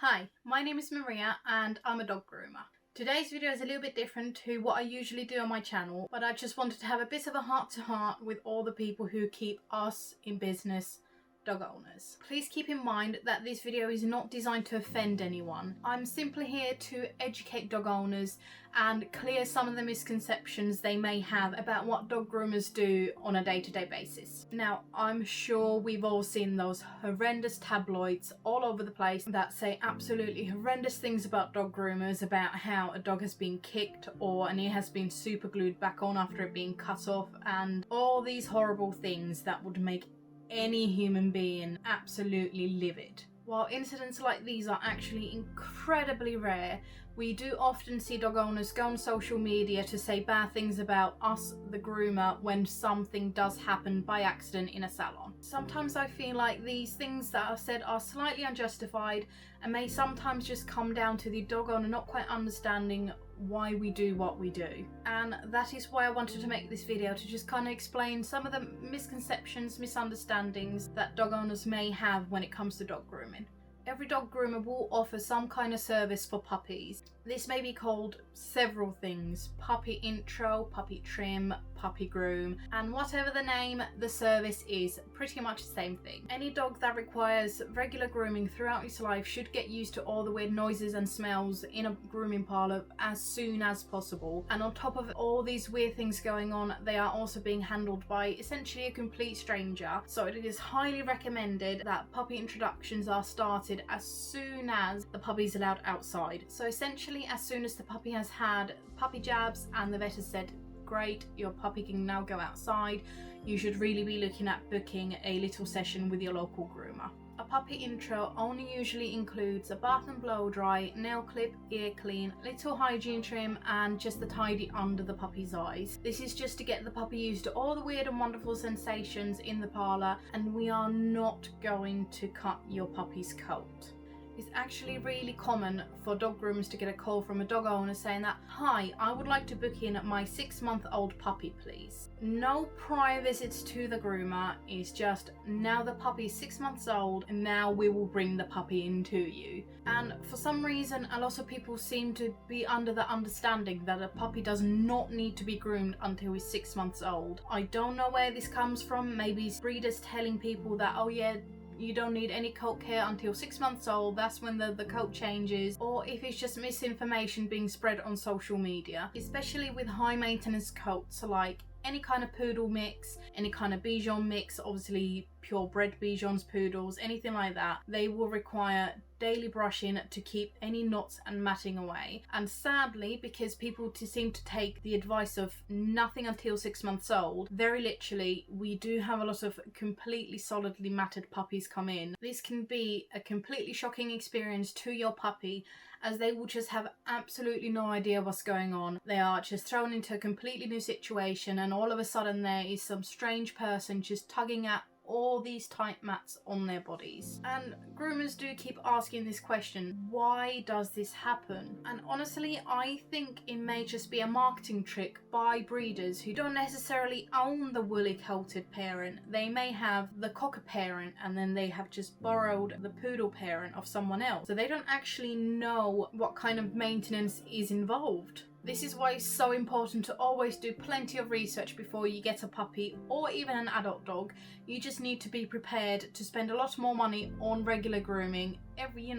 Hi, my name is Maria and I'm a dog groomer. Today's video is a little bit different to what I usually do on my channel, but I just wanted to have a bit of a heart-to-heart with all the people who keep us in business, dog owners. Please keep in mind that this video is not designed to offend anyone. I'm simply here to educate dog owners and clear some of the misconceptions they may have about what dog groomers do on a day-to-day basis. Now, I'm sure we've all seen those horrendous tabloids all over the place that say absolutely horrendous things about dog groomers, about how a dog has been kicked or an ear has been super glued back on after it being cut off, and all these horrible things that would make any human being absolutely livid. While incidents like these are actually incredibly rare, we do often see dog owners go on social media to say bad things about us, the groomer, when something does happen by accident in a salon. Sometimes I feel like these things that are said are slightly unjustified and may sometimes just come down to the dog owner not quite understanding why we do what we do. And that is why I wanted to make this video, to just kind of explain some of the misconceptions, misunderstandings that dog owners may have when it comes to dog grooming. Every dog groomer will offer some kind of service for puppies. This may be called several things: puppy intro, puppy trim, puppy groom, and whatever the name, the service is pretty much the same thing. Any dog that requires regular grooming throughout its life should get used to all the weird noises and smells in a grooming parlour as soon as possible. And on top of all these weird things going on, they are also being handled by essentially a complete stranger. So it is highly recommended that puppy introductions are started as soon as the puppy is allowed outside. So essentially, as soon as the puppy has had puppy jabs and the vet has said, great, your puppy can now go outside, you should really be looking at booking a little session with your local groomer. A puppy intro only usually includes a bath and blow dry, nail clip, ear clean, little hygiene trim, and just the tidy under the puppy's eyes. This is just to get the puppy used to all the weird and wonderful sensations in the parlour, and we are not going to cut your puppy's coat. It's actually really common for dog groomers to get a call from a dog owner saying that, "Hi, I would like to book in my 6-month-old puppy, please." No prior visits to the groomer, is just, now the puppy is 6 months old and now we will bring the puppy in to you. And for some reason, a lot of people seem to be under the understanding that a puppy does not need to be groomed until he's 6 months old. I don't know where this comes from. Maybe it's breeders telling people that, oh yeah, you don't need any coat care until 6 months old, that's when the coat changes, or if it's just misinformation being spread on social media, especially with high maintenance coats like any kind of poodle mix, any kind of Bichon mix, obviously purebred Bichons, poodles, anything like that. They will require daily brushing to keep any knots and matting away. And sadly, because people seem to take the advice of nothing until 6 months old, very literally, we do have a lot of completely solidly matted puppies come in. This can be a completely shocking experience to your puppy, as they will just have absolutely no idea what's going on. They are just thrown into a completely new situation, and all of a sudden there is some strange person just tugging at all these tight mats on their bodies. And groomers do keep asking this question, why does this happen? And honestly, I think it may just be a marketing trick by breeders who don't necessarily own the woolly coated parent. They may have the cocker parent and then they have just borrowed the poodle parent of someone else, so they don't actually know what kind of maintenance is involved. This is why it's so important to always do plenty of research before you get a puppy or even an adult dog. You just need to be prepared to spend a lot more money on regular grooming every,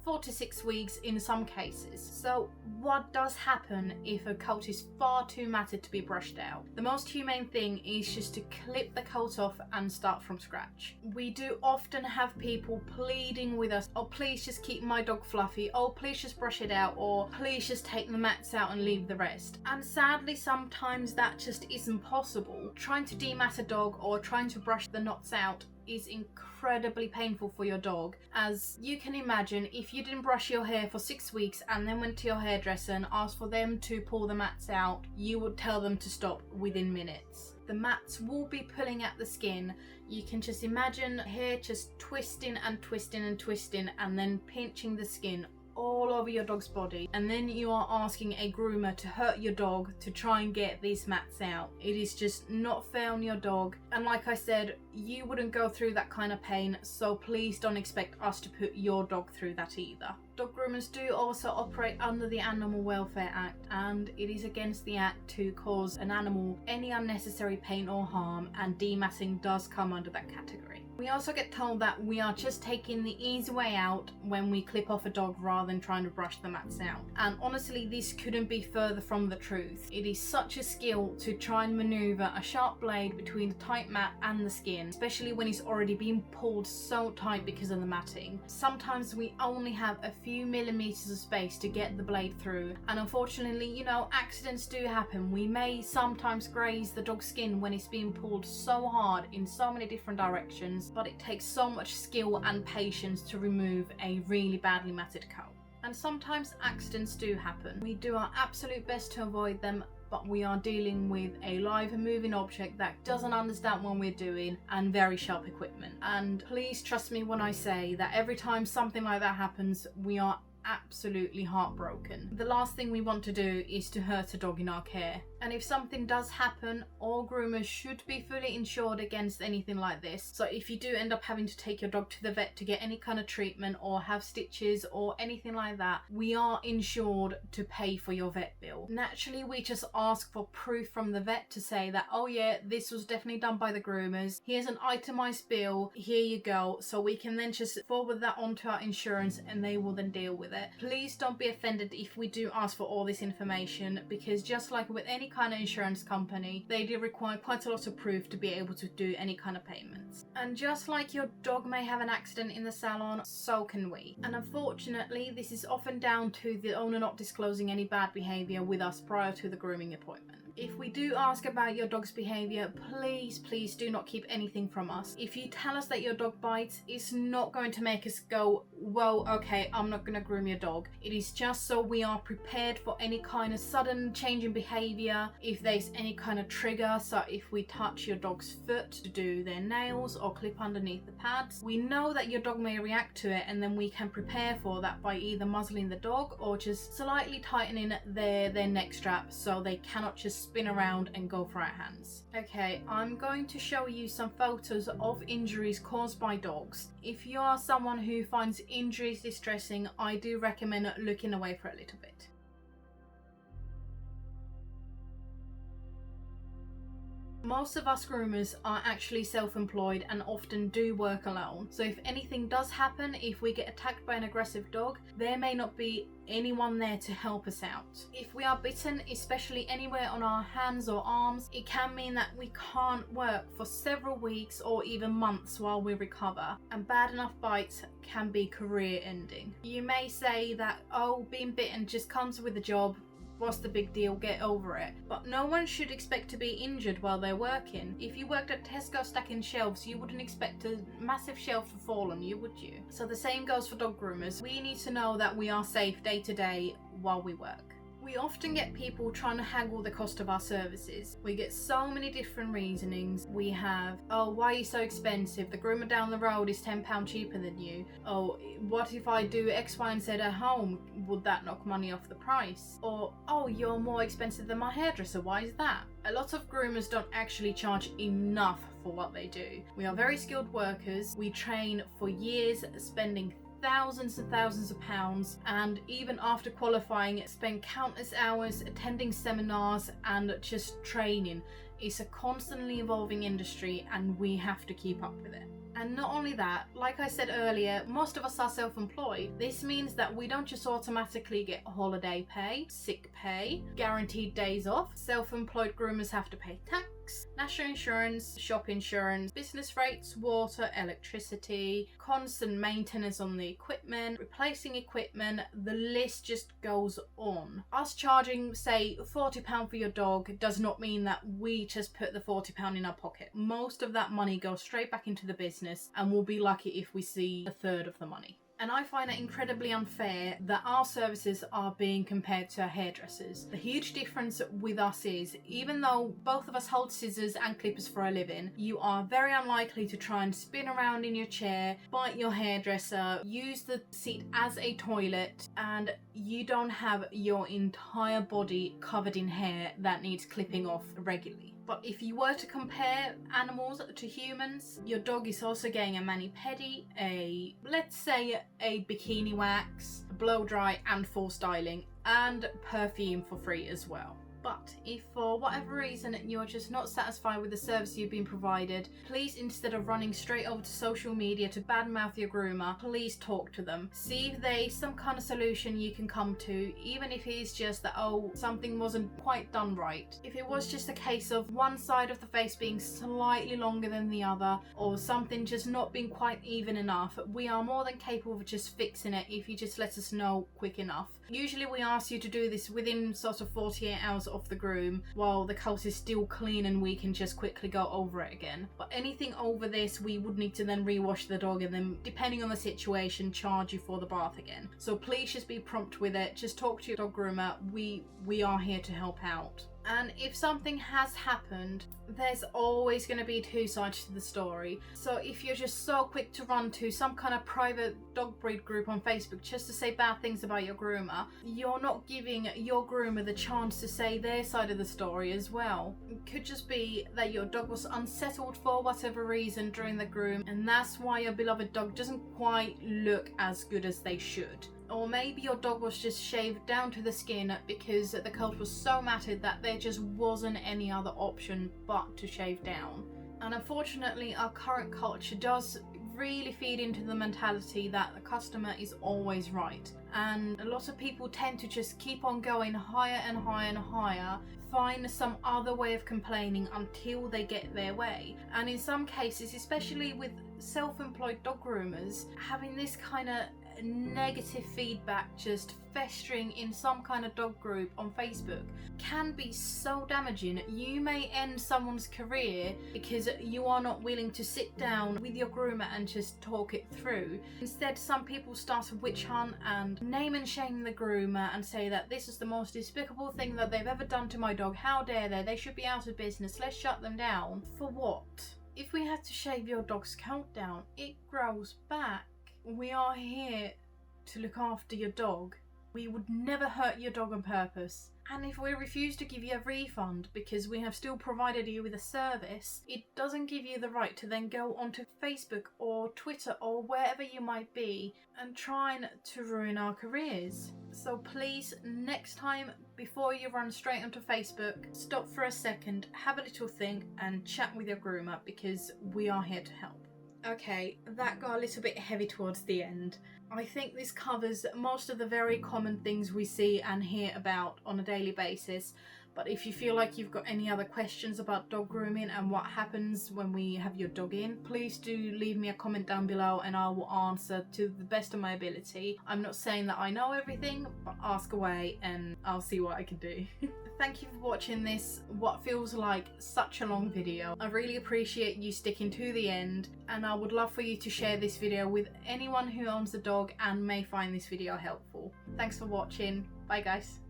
4 to 6 weeks in some cases. So what does happen if a coat is far too matted to be brushed out? The most humane thing is just to clip the coat off and start from scratch. We do often have people pleading with us, oh please just keep my dog fluffy, oh please just brush it out, or please just take the mats out and leave the rest. And sadly, sometimes that just isn't possible. Trying to demat a dog or trying to brush the knots out is incredibly painful for your dog. As you can imagine, if you didn't brush your hair for 6 weeks and then went to your hairdresser and asked for them to pull the mats out, you would tell them to stop within minutes. The mats will be pulling at the skin. You can just imagine hair just twisting and twisting and twisting and then pinching the skin all over your dog's body, and then you are asking a groomer to hurt your dog to try and get these mats out. It is just not fair on your dog, and like I said, you wouldn't go through that kind of pain, so please don't expect us to put your dog through that either. Dog groomers do also operate under the Animal Welfare Act, and it is against the act to cause an animal any unnecessary pain or harm, and dematting does come under that category. We also get told that we are just taking the easy way out when we clip off a dog rather than trying to brush the mats out. And honestly, this couldn't be further from the truth. It is such a skill to try and maneuver a sharp blade between the tight mat and the skin, especially when it's already been pulled so tight because of the matting. Sometimes we only have a few millimeters of space to get the blade through, and unfortunately, you know, accidents do happen. We may sometimes graze the dog's skin when it's being pulled so hard in so many different directions, but it takes so much skill and patience to remove a really badly matted coat. And sometimes accidents do happen. We do our absolute best to avoid them, but we are dealing with a live and moving object that doesn't understand what we're doing, and very sharp equipment. And please trust me when I say that every time something like that happens, we are absolutely heartbroken. The last thing we want to do is to hurt a dog in our care. And if something does happen, all groomers should be fully insured against anything like this. So if you do end up having to take your dog to the vet to get any kind of treatment or have stitches or anything like that, we are insured to pay for your vet bill. Naturally, we just ask for proof from the vet to say that, oh yeah, this was definitely done by the groomers. Here's an itemized bill, here you go. So we can then just forward that onto our insurance and they will then deal with it. Please don't be offended if we do ask for all this information, because just like with any kind of insurance company, they do require quite a lot of proof to be able to do any kind of payments. And just like your dog may have an accident in the salon, so can we. And unfortunately, this is often down to the owner not disclosing any bad behavior with us prior to the grooming appointment. If we do ask about your dog's behavior, please do not keep anything from us. If you tell us that your dog bites, it's not going to make us go, well, okay, I'm not going to groom your dog. It is just so we are prepared for any kind of sudden change in behavior, if there's any kind of trigger. So if we touch your dog's foot to do their nails or clip underneath the pads, we know that your dog may react to it, and then we can prepare for that by either muzzling the dog or just slightly tightening their neck strap so they cannot just spin around and go for our hands. Okay, I'm going to show you some photos of injuries caused by dogs. If you are someone who finds injuries distressing, I do recommend looking away for a little bit. Most of us groomers are actually self-employed and often do work alone. So if anything does happen, if we get attacked by an aggressive dog, there may not be anyone there to help us out. If we are bitten, especially anywhere on our hands or arms, it can mean that we can't work for several weeks or even months while we recover. And bad enough bites can be career ending. You may say that, oh, being bitten just comes with the job. What's the big deal? Get over it. But no one should expect to be injured while they're working. If you worked at Tesco stacking shelves, you wouldn't expect a massive shelf to fall on you, would you? So the same goes for dog groomers. We need to know that we are safe day to day while we work. We often get people trying to haggle the cost of our services. We get so many different reasonings. We have, oh, why are you so expensive? The groomer down the road is £10 cheaper than you. Oh, what if I do X, Y, and Z at home? Would that knock money off the price? Or, oh, you're more expensive than my hairdresser. Why is that? A lot of groomers don't actually charge enough for what they do. We are very skilled workers. We train for years, spending thousands and thousands of pounds, and even after qualifying spend countless hours attending seminars and just training. It's a constantly evolving industry and we have to keep up with it. And not only that, like I said earlier, most of us are self-employed. This means that we don't just automatically get holiday pay, sick pay, guaranteed days off. Self-employed groomers have to pay tax, national insurance, shop insurance, business rates, water, electricity, constant maintenance on the equipment, replacing equipment, the list just goes on. Us charging, say, £40 for your dog does not mean that we just put the £40 in our pocket. Most of that money goes straight back into the business, and we'll be lucky if we see a third of the money. and I find it incredibly unfair that our services are being compared to hairdressers. The huge difference with us is, even though both of us hold scissors and clippers for a living, you are very unlikely to try and spin around in your chair, bite your hairdresser, use the seat as a toilet, and you don't have your entire body covered in hair that needs clipping off regularly. But if you were to compare animals to humans, your dog is also getting a mani-pedi, let's say a bikini wax, blow dry and full styling, and perfume for free as well. But if for whatever reason you're just not satisfied with the service you've been provided, please, instead of running straight over to social media to badmouth your groomer, please talk to them. See if there's some kind of solution you can come to, even if it is just that, oh, something wasn't quite done right. If it was just a case of one side of the face being slightly longer than the other, or something just not being quite even enough, we are more than capable of just fixing it if you just let us know quick enough. Usually we ask you to do this within sort of 48 hours of the groom while the coat is still clean, and we can just quickly go over it again. But anything over this, we would need to then rewash the dog and then, depending on the situation, charge you for the bath again. So please just be prompt with it. Just talk to your dog groomer. We are here to help out. And if something has happened, there's always going to be two sides to the story. So if you're just so quick to run to some kind of private dog breed group on Facebook just to say bad things about your groomer, you're not giving your groomer the chance to say their side of the story as well. It could just be that your dog was unsettled for whatever reason during the groom, and that's why your beloved dog doesn't quite look as good as they should. Or maybe your dog was just shaved down to the skin because the coat was so matted that there just wasn't any other option but to shave down. And unfortunately, our current culture does really feed into the mentality that the customer is always right. And a lot of people tend to just keep on going higher and higher and higher, find some other way of complaining until they get their way. And in some cases, especially with self-employed dog groomers, having this kind of negative feedback just festering in some kind of dog group on Facebook can be so damaging. You may end someone's career because you are not willing to sit down with your groomer and just talk it through. Instead, some people start a witch hunt and name and shame the groomer and say that this is the most despicable thing that they've ever done to my dog. How dare they should be out of business, let's shut them down. For what? If we had to shave your dog's coat down, it grows back. We are here to look after your dog. We would never hurt your dog on purpose. And if we refuse to give you a refund because we have still provided you with a service, it doesn't give you the right to then go onto Facebook or Twitter or wherever you might be and trying to ruin our careers. So please, next time, before you run straight onto Facebook, stop for a second, have a little think and chat with your groomer, because we are here to help. Okay, that got a little bit heavy towards the end. I think this covers most of the very common things we see and hear about on a daily basis. But if you feel like you've got any other questions about dog grooming and what happens when we have your dog in, please do leave me a comment down below and I will answer to the best of my ability. I'm not saying that I know everything, but ask away and I'll see what I can do. Thank you for watching this, what feels like such a long video. I really appreciate you sticking to the end, and I would love for you to share this video with anyone who owns a dog and may find this video helpful. Thanks for watching. Bye guys.